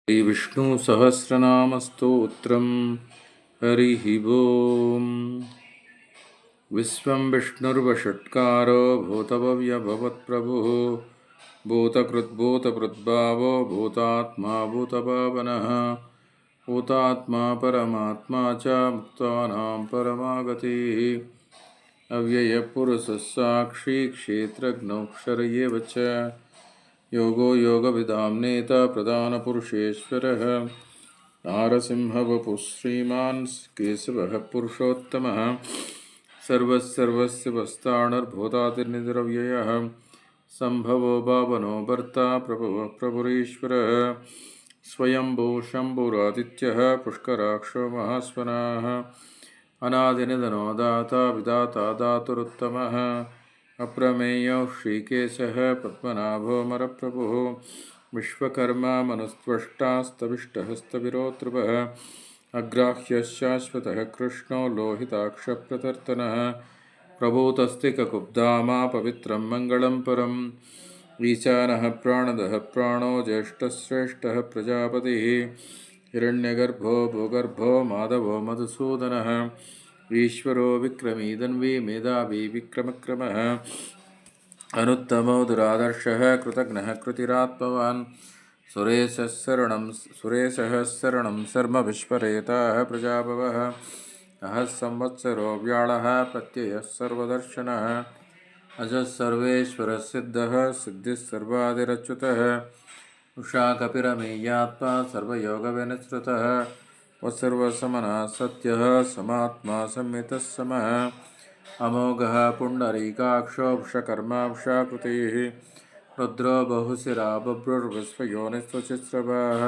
श्रीविष्णुसहस्रनामस्तोत्रम् हरिः ओम्। विश्वं विष्णुर्वषट्कारो भूतभव्यभवत्प्रभुः भूतकृद्भूतभृद्भावो भूतात्मा भूतभावनः भूतात्मा परमात्मा च मुक्तानां परमागतिः अव्ययपुरुषः साक्षी क्षेत्रज्ञोऽक्षर एव च योगो योगविदां नेता प्रधानपुरुषेश्वरः नारसिंहवपुः श्रीमान् केशवः पुरुषोत्तमः सर्वस्य वस्ताणुर्भूतातिर्निरव्ययः सम्भवो भावनो भर्ता प्रभुः प्रभुरीश्वरः स्वयंभू शम्भुरादित्यः पुष्कराक्षो महास्वनाः अनादिनिधनो दाता विधाता दातुरुत्तमः अप्रमेयो श्रीकेशः पद्मनाभो मरप्रभुः विश्वकर्मा मनुस्त्वष्टास्तविष्टहस्तविरोतृपः अग्राह्यः शाश्वतः कृष्णो लोहिताक्षप्रतर्तनः प्रभूतस्तिककुब्धामा पवित्रं मङ्गलं परम् ईशानः प्राणदः प्राणो ज्येष्ठश्रेष्ठः प्रजापतिः हिरण्यगर्भो भूगर्भो माधवो मधुसूदनः ईश्वरो विक्रमी धन्वी मेधावी विक्रमक्रमः अनुत्तमो दुरादर्शः कृतघ्नः कृतिरात्मवान् सुरेशः शरणं शर्म विश्वरेताः प्रजाभवः अहः संवत्सरो व्याळः प्रत्ययः सर्वदर्शनः अजः सर्वेश्वरः सिद्धः सिद्धिः सर्वादिरच्युतः उषा कपिरमेयात्मा सर्वयोगविनिसृतः वसर्वसमनः सत्यः समात्मा संयतः समः अमोघः पुण्डरीकाक्षो वृषकर्मा वृषाकृतिः रुद्रो बहुशिरा बभ्रुर्विश्वयोनिस्वचिस्रवः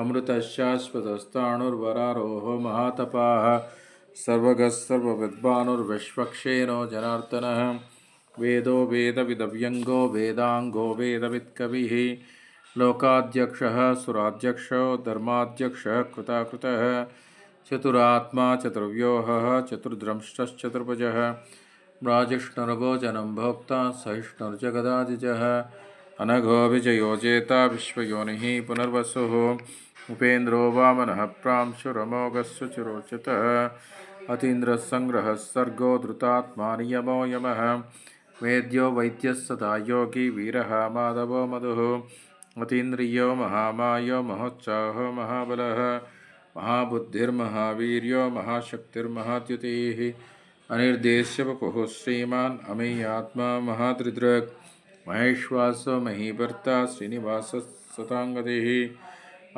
अमृतः शाश्वतस्ताणुर्वरारोहो महातपाः सर्वगः सर्वविद्वानुर्विश्वक्षेणो जनार्दनः वेदो वेदविदव्यङ्गो वेदाङ्गो वेदवित्कविः लोकाध्यक्षः सुराध्यक्षो धर्माध्यक्षः कृताकृतः चतुरात्मा चतुर्व्योहः चतुर्द्रंष्टश्चतुर्भुजः राजिष्णुर्भोजनं भोक्ता सहिष्णुर्जगदादिजः अनघो विजयो जेता विश्वयोनिः पुनर्वसुः उपेन्द्रो वामनः प्रांशुरमोघस्य चिरोचितः अतीन्द्रः सङ्ग्रहः सर्गो धृतात्मा नियमो यमः वेद्यो वैद्यः सदा योगी वीरः माधवो मधुः अतीन्द्रियो महामायो महोत्साहो महाबलः महाबुद्धिर्महावीर्यो महाशक्तिर्महाद्युतिः अनिर्देश्य वपुः श्रीमान् अमेयात्मा महादृदृक् महेश्वासो महीभर्ता श्रीनिवासः सताङ्गतिः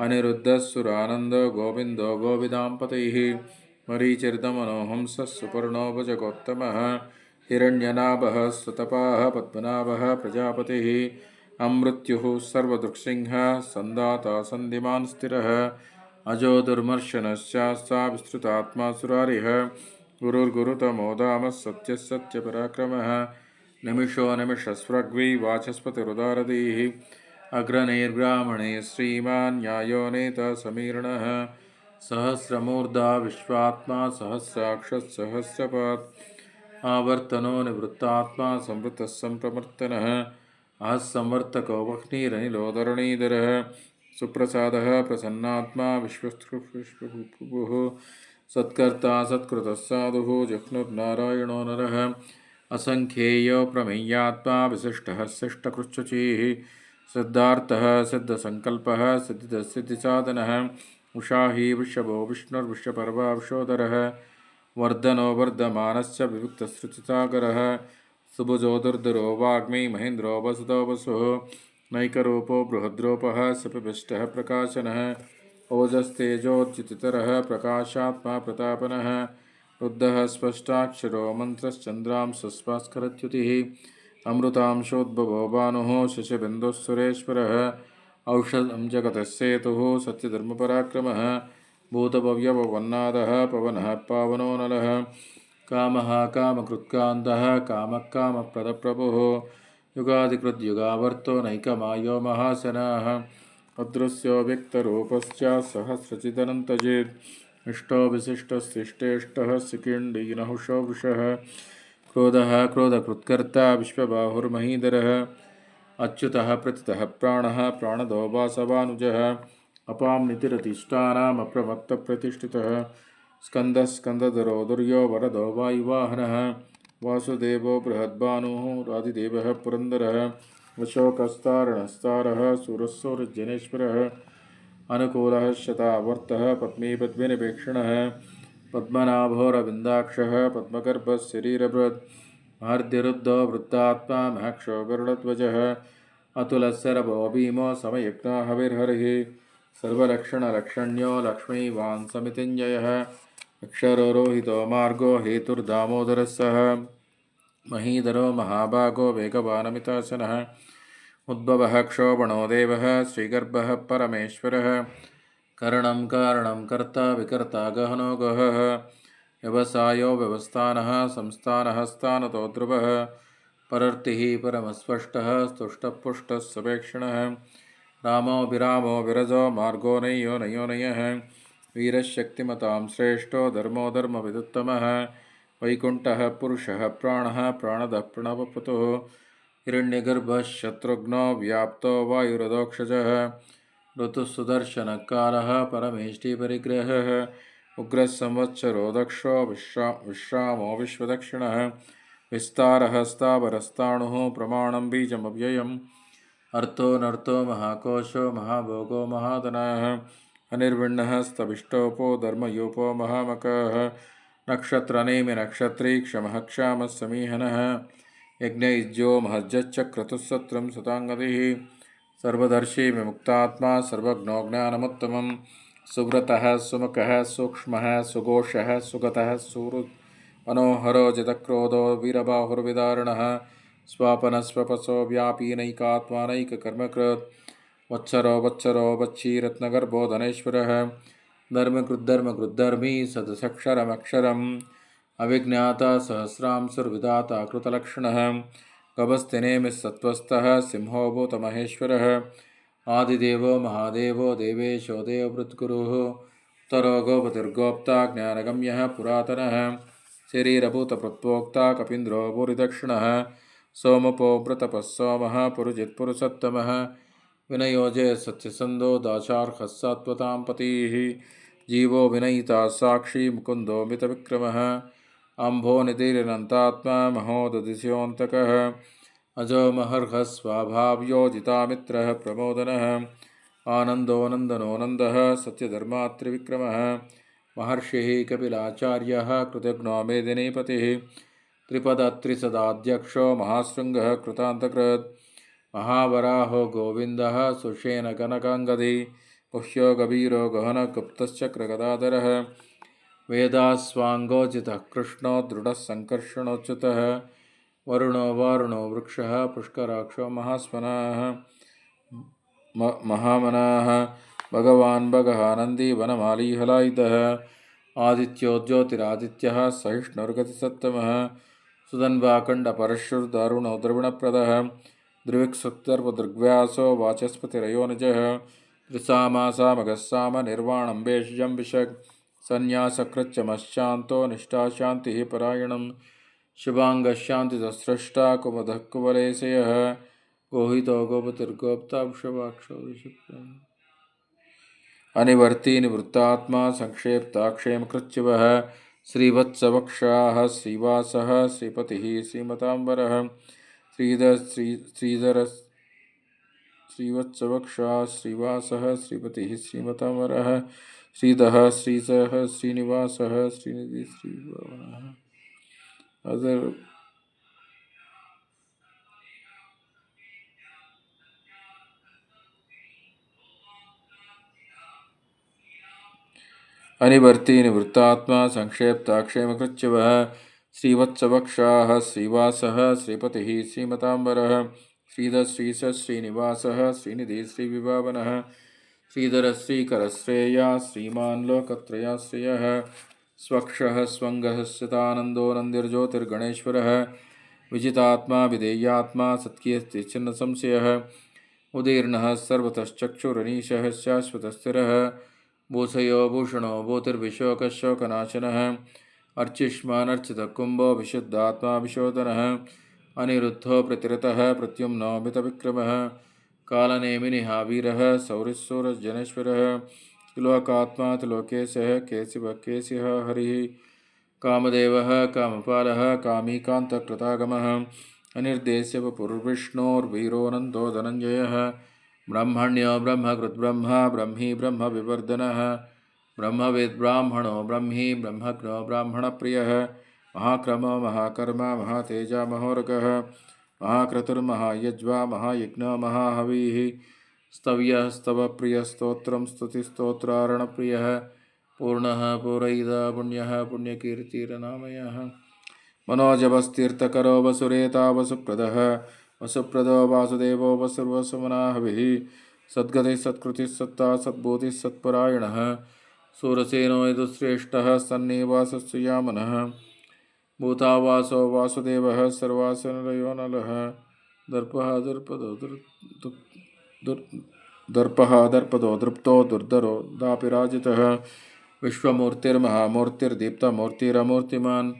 अनिरुद्धः सुरानन्दो गोविन्दो गोविदाम्पतिः मरीचिर्दमनोहंसः सुपर्णो भजगोत्तमः हिरण्यनाभः स्वतपाः पद्मनाभः प्रजापतिः अमृत्युः सर्वदृक्सिंहः सन्दाता सन्धिमान् स्थिरः अजो दुर्मर्शनश्चास्ता विस्तृतात्मा सुरारिः गुरुर्गुरुतमो धामः सत्यः सत्यपराक्रमः निमिषो निमिषस्वग्वी वाचस्पतिरुदारधीः अग्रनेर्ब्राह्मणे श्रीमान् न्यायो नेता समीरणः सहस्रमूर्धा विश्वात्मा सहस्राक्षः सहस्रपात् आवर्तनो निवृत्तात्मा संवृतः सम्प्रवर्तनः अहः संवर्तको वह्निरनिलोधरणीधरः सुप्रसादः प्रसन्नात्मा विश्वप्रभुः सत्कर्ता सत्कृतः साधुः जह्नुर्नारायणो नरः असङ्ख्येयो प्रमेयात्मा विशिष्टः शिष्टकृच्छुचिः सिद्धार्थः सिद्धसङ्कल्पः सिद्धिसाधनः उषाही वृषभो विष्णुर्विश्वपर्वा विश्वोदरः वर्धनो वर्धमानश्च विविक्तश्रुतिसागरः सुभुजोदुर्धरो वाग्मी महेन्द्रो वसुतो वसुः नैकरूपो बृहद्रूपः सपिभिष्टः प्रकाशनः ओजस्तेजोज्युतितरः प्रकाशात्मा प्रतापनः रुद्धः स्पष्टाक्षरो मन्त्रश्चन्द्रां सस्वास्करच्युतिः अमृतांशोद्भवो भानुः शशिबिन्दुः सुरेश्वरः औषधं जगतः सेतुः सत्यधर्मपराक्रमः भूतभव्यपवन्नादः पवनः पावनो नलः कामः कामकृत्कान्तः कामः कामप्रदप्रभुः युगादिकृद्युगावर्तो नैकमायो महासनाः अदृश्यो व्यक्तरूपश्च सहस्रचिदनन्तजित् इष्टो विशिष्टस्तिष्ठेष्टः सिकिण्डीनहुषो वृषः क्रोधः क्रोधकृत्कर्ता विश्वबाहुर्महीधरः अच्युतः प्रतितः प्राणः प्राणदो वासवानुजः अपां नितिरतिष्ठानाम् अप्रमत्तप्रतिष्ठितः स्कन्दः स्कन्दधरो दुर्यो वरदो वायुवाहनः वासुदेवो बृहद्भानुः राधिदेवः पुरन्दरः अशोकस्तारणस्तारः सूरस्सूर्यजनेश्वरः अनुकूलः शतावर्तः पद्मीपद्मिनिपेक्षणः पद्मनाभोरविन्दाक्षः पद्मगर्भः शरीरभृत् महर्द्यरुद्धो वृत्तात्मा महक्षो गरुडध्वजः अतुलस्सरभो भीमो समयज्ञो हविर्हरिः सर्वलक्षणलक्षण्यो लक्ष्मीवान् समितिञ्जयः अक्षरो रोहितो मार्गो हेतुर्दामोदरः सः महीधरो महाभागो वेगवानमितासनः उद्भवः क्षोभणो देवः श्रीगर्भः परमेश्वरः करणं कारणं कर्ता विकर्ता गहनो गहः व्यवसायो व्यवस्थानः संस्थानः स्थानतो ध्रुवः परर्तिः परमस्पष्टः स्तुष्टपुष्टः सपेक्षणः रामो विरामो विरजो मार्गो नय्यो नयो नयः वीरशक्तिमतां श्रेष्ठो धर्मो धर्मविदुत्तमः वैकुण्ठः पुरुषः प्राणः प्राणदः प्रणवपतुः हिरण्यगर्भः शत्रुघ्नो व्याप्तो वायुरधोक्षजः ऋतुसुदर्शनकालः परमेष्टिपरिग्रहः उग्रः संवत्सरो दक्षो विश्रामो विश्वदक्षिणः विस्तारः स्थावरस्ताणुः प्रमाणं बीजमव्ययम् अर्थो नर्थो महाकोशो महाभोगो महाधनः अनिर्विण्णः स्तविष्टोपो धर्मयोपो महामकः नक्षत्रनेमि नक्षत्री क्षमः क्षामः समीहनः यज्ञयुज्यो महज्जच्चक्रतुस्सत्रं सताङ्गतिः सर्वदर्शी विमुक्तात्मा सर्वज्ञो ज्ञानमुत्तमं सुव्रतः सुमुखः सूक्ष्मः सुघोषः सुगतः सुहृत् मनोहरो जितक्रोधो वीरबाहुर्विदारणः स्वापनस्वपसो व्यापी नैकात्मानैककर्मकृत् वत्सरो वत्सरो वच्छीरत्नगर्भो धनेश्वरः धर्मकृद्धर्मकृद्धर्मी सदसक्षरमक्षरम् अविज्ञाता सहस्रांशुर्विधाता कृतलक्षणः गभस्तिनेमिः सत्त्वस्थः सिंहो भूतमहेश्वरः आदिदेवो महादेवो देवेशो देवभृत्कुरुः उत्तरो गोपतिर्गोप्ता ज्ञानगम्यः पुरातनः शरीरभूतप्रत्वोक्ता कपीन्द्रो भूरिदक्षिणः सोमपो व्रतपः सोमः पुरुजित्पुरुषोत्तमः विनयोजे सत्यसन्धो दाशार्हः सात्वतां पतिः जीवो विनयिता साक्षी मुकुन्दो मितविक्रमः अम्भो निधिरनन्तात्मा महोदधिस्योऽन्तकः अजो महर्हः स्वाभाव्योजितामित्रः प्रमोदनः आनन्दो नन्दनो नन्दः सत्यधर्मात्रिविक्रमः महर्षिः कपिलाचार्यः कृतघ्नो मेदिनीपतिः त्रिपदत्रिसदाध्यक्षो महाशृङ्गः कृतान्तकृत् महावराहो गोविन्दः सुषेणकनकाङ्गदी गुह्यो गभीरो गहनगुप्तश्चक्रगदाधरः वेदास्वाङ्गोजितः कृष्णो दृढः सङ्कर्षणोच्युतः वरुणो वारुणो वृक्षः पुष्कराक्षो महास्वनाः महामनाः भगवान् भगः नन्दी वनमाली हलायुधः आदित्यो ज्योतिरादित्यः सहिष्णुर्गतिसत्तमः सुधन्वाखण्डपरशुर्दारुणो द्रविणप्रदः द्रिविक्सुक्तर्वदृग्व्यासो वाचस्पतिरयोनिजः त्रिसामासामगस्साम निर्वाणं भेषजं विशक् सन्न्यासकृच्चमश्शान्तो निष्ठाशान्तिः परायणं शुभाङ्गशान्तितस्रष्टा कुमदः कुवलेशयः गोहितो गोपतिर्गोप्ता वृषभाक्षो विशुक्तः अनिवर्ती निवृत्तात्मा संक्षेप्ताक्षेमकृच्युवः श्रीवत्सवक्षाः श्रीवासः श्रीपतिः श्रीमताम्बरः श्रीधर श्रीवत्सवक्षाः श्रीवासः श्रीपतिः श्रीमताम्बरः श्रीधः श्रीसः श्रीनिवासः श्रीनिधि श्रीभवनः अदर अनिवर्ती निवृत्तात्मा संक्षेप्ताक्षेमकृच्युवः श्रीवत्सवक्षाः श्रीवासः श्रीपतिः श्रीमताम्बरः श्रीधः श्रीसः श्रीनिवासः श्रीनिधि श्रीविभावनः श्रीधर श्रीकरश्रेया श्रीमान् लोकत्रयाश्रयः स्वक्षः स्वङ्गः स्थितानन्दो नन्दिर्ज्योतिर्गणेश्वरः विजितात्मा विधेयात्मा सत्कीर्ति छिन्नसंशयः उदीर्णः सर्वतश्चक्षुरनीशः शाश्वतस्थिरः भूषयो भूषणो भूतिर्विशोकशोकनाशनः अर्चिष्मानर्चितकुम्भो विशुद्धात्मा विशोधनः अनिरुद्धो प्रतिरतः प्रत्युम्नो मितविक्रमः कालनेमिनिः वीरः सौरिस्सूरजनेश्वरः त्रिलोकात्मा त्रिलोकेशः केशिवः केशिः हरिः कामदेवः कामपालः कामीकान्तकृतागमः अनिर्देश्य वपुर्विष्णोर्वीरोऽनन्तो धनञ्जयः ब्रह्मण्यो ब्रह्मकृद्ब्रह्म ब्रह्मी ब्रह्मविवर्धनः ब्रह्मविद्ब्राह्मणो ब्रह्मी ब्रह्मज्ञो ब्राह्मणप्रियः महाक्रमो महाकर्मा महातेजा महोरगः महाक्रतुर्महायज्वा महायज्ञो महाहविः स्तव्यः स्तवप्रियस्तोत्रं स्तुतिस्तोत्रारणप्रियः पूर्णः पूरयिता पुण्यः पुण्यकीर्तिरनामयः मनोजवस्तीर्थकरो वसुरेता वसुप्रदः वसुप्रदो वासुदेवो वसुर्वसुमनाहविः सद्गतिः सत्कृतिः सत्ता सद्बोधिः सत्परायणः सूरसेनो यदुश्रेष्ठः सन्निवासस्यामनः भूतावासो वासुदेवः सर्वासनलयो नलः दर्पः दर्पदो दृप्तो दुर्धरो दापिराजितः विश्वमूर्तिर्महामूर्तिर्दीप्तमूर्तिरमूर्तिमान्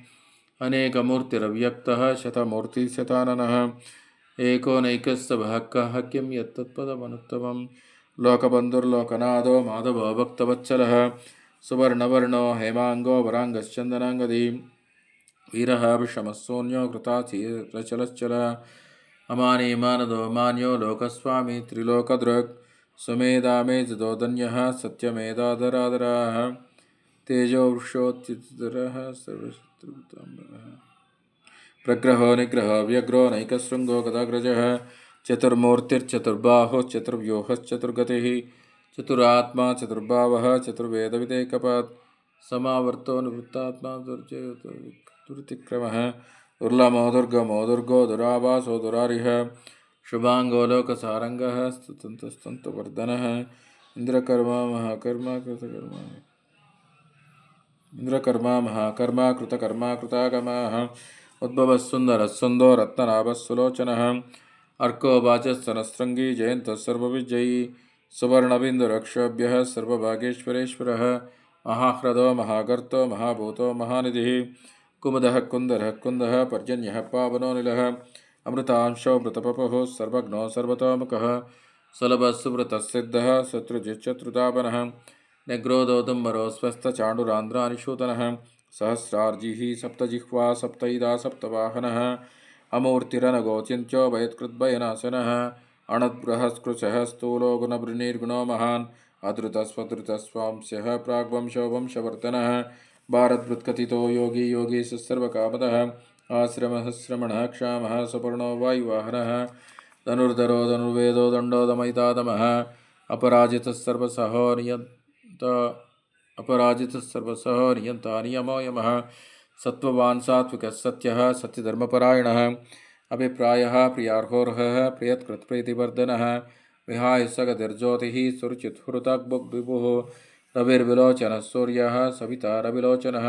अनेकमूर्तिरव्यक्तः शतमूर्तिशताननः एको नैकस्तवः कः किं यत्तत्पदमनुत्तमं लोकबन्धुर्लोकनाथो माधवो भक्तवत्सलः सुवर्णवर्णो हेमाङ्गो वराङ्गश्चन्दनाङ्गदी वीरः विषमस्सोऽन्यो कृताचलश्चलः अमानी मानदो मान्यो लोकस्वामी त्रिलोकदृक् सुमेधामेजदोदन्यः सत्यमेधाधराधराः तेजो वृषोत्थितरः सर्वशत्रुताम्बरः प्रग्रहो निग्रहो व्यग्रो नैकशृङ्गो गदाग्रजः चतुर्मूर्तिर्चतुर्बाहुश्चतुर्व्यूहश्चतुर्गतिः चतुरात्मा चतुर्भावः चतुर्वेदविदेकपात् समावर्तो निवृत्तात्मा दुर्तिक्रमः दुर्लमो दुर्गमो दुर्गो दुरावासो दुरारिः शुभांगो लोकसारंगः स्तुतन्तस्तुवर्धनः इंद्रकर्मा महाकर्मा कृतकर्मा इंद्रकर्मा महाकर्मा कृतकर्मा कृतागमः उद्भवः सुन्दरः सुन्दो रत्ननाभः सुलोचनः अर्को वाचस्तनस्रङ्गी जयन्तः सर्वविजयी सुवर्णबिन्दुरक्षोभ्यः सर्वभागेश्वरेश्वरः महाह्रदो महागर्तो महाभूतो महानिधिः कुमुदः कुन्दरः कुन्दः पर्जन्यः पावनोऽनिलः अमृतांशो मृतपपुः सर्वज्ञो सर्वतोमुखः सुलभः सुव्रतः शत्रुजिच्चत्रुतापनः निग्रोधोदुम्बरो स्वस्थचाण्डुरान्ध्रानिषूतनः सहस्रार्जिः सप्तजिह्वा सप्तैदा सप्तवाहनः अमूर्तिरनगोचिन्त्यो वयत्कृद्भयनाशनः अणद्बृहस्कृशः स्थूलो गुणभृनिर्गुणो महान् अधृतस्वधृतस्वांस्यः प्राग्वंशो वंशवर्धनः भारतवृत्कथितो योगी योगीश सर्वकामदः आश्रमः श्रमणः क्षामः सुपर्णो वायुवाहनः धनुर्धरो धनुर्वेदो दण्डो दमयितादमः अपराजितः सर्वसहो नियन्ता नियमो यमः सत्त्ववान् सात्विकः सत्यः सत्यधर्मपरायणः अभिप्रायः प्रियार्होर्हः प्रियत्कृत्प्रीतिवर्धनः विहाय सगतिर्ज्योतिः सुरुचित्हृतग्विभुः रविर्विलोचनः सूर्यः सविता रविलोचनः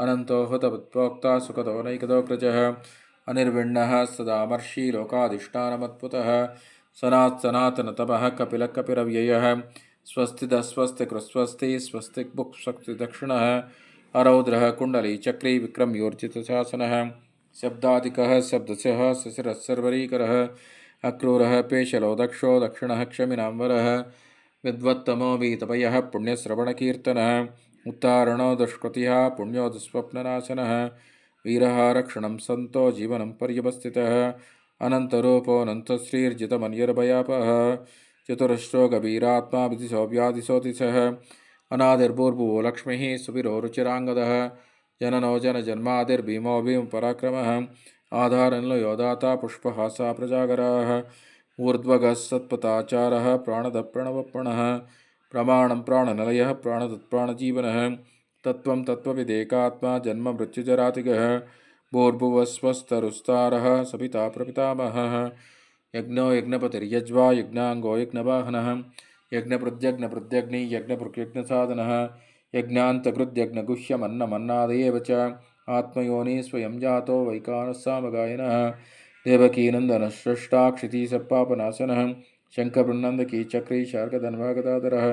अनन्तो हुतवत्प्रोक्ता सुखदो नैकदोऽग्रजः अनिर्विण्णः सदामर्षि लोकाधिष्ठानमत्पुतः सनातनतपः कपिलः कपिरव्ययः स्वस्तिदस्वस्तिकृस्वस्ति स्वस्तिक् स्वस्तिदक्षिणः अरौद्रः कुण्डली चक्री विक्रम्योर्जितशासनः शब्दादिकः शब्दस्यः सशिरः सर्वरीकरः अक्रूरः पेशलो दक्षो दक्षिणः क्षमिनाम्बरः विद्वत्तमो वीतपयः पुण्यश्रवणकीर्तनः उत्तारणो दुष्कृतिः पुण्यो दुःस्वप्ननाशनः वीरः रक्षणं सन्तो जीवनं पर्यवस्थितः अनन्तरूपोऽनन्तश्रीर्जितमन्यर्भयापः चतुरश्रो गभीरात्मा विदिशो व्याधिशोतिशः अनादिर्भूर्भुवो लक्ष्मीः सुवीरो रुचिराङ्गदः जननो जनजन्मादिर्भीमो भीमपराक्रमः आधारन्लयो दाता पुष्पहासा प्रजागराः ऊर्ध्वगः सत्पथाचारः प्राणदप्रणवप्रणः प्रमाणं प्राणनलयः प्राणदत्प्राणजीवनः तत्त्वं तत्त्वविदेकात्मा जन्ममृत्युजरातिगः भूर्भुवस्वस्तरुस्तारः सपिता प्रपितामहः यज्ञो यज्ञपतिर्यज्वा यज्ञाङ्गो यज्ञवाहनः यज्ञपृद्यज्ञपृद्यग्नि यज्ञपृग्यज्ञसाधनः यज्ञान्तकृद्यज्ञगुह्यमन्नमन्नादयेव च आत्मयोनि स्वयं जातो वैकानस्सामगायनः देवकीनन्दनस्रष्टा क्षितिसपापनाशनः शङ्खबृन्नन्दकी चक्री शार्कधन्वागदाधरः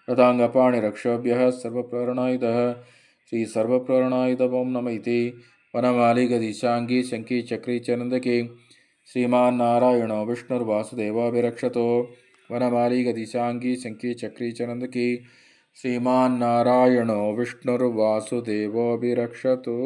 रथाङ्गपाणिरक्षोभ्यः सर्वप्रेरणायुधः श्रीसर्वप्रेरणायुध ओं नमः इति वनमालिगदिशाङ्गी शङ्की चक्री च नन्दकी श्रीमान्नारायणो विष्णुर्वासुदेवोऽभिरक्षतो वनमाली गदिशाङ्गी शङ्की चक्री चनन्दकी श्रीमान्नारायणो विष्णुर्वासुदेवोऽभिरक्षतो।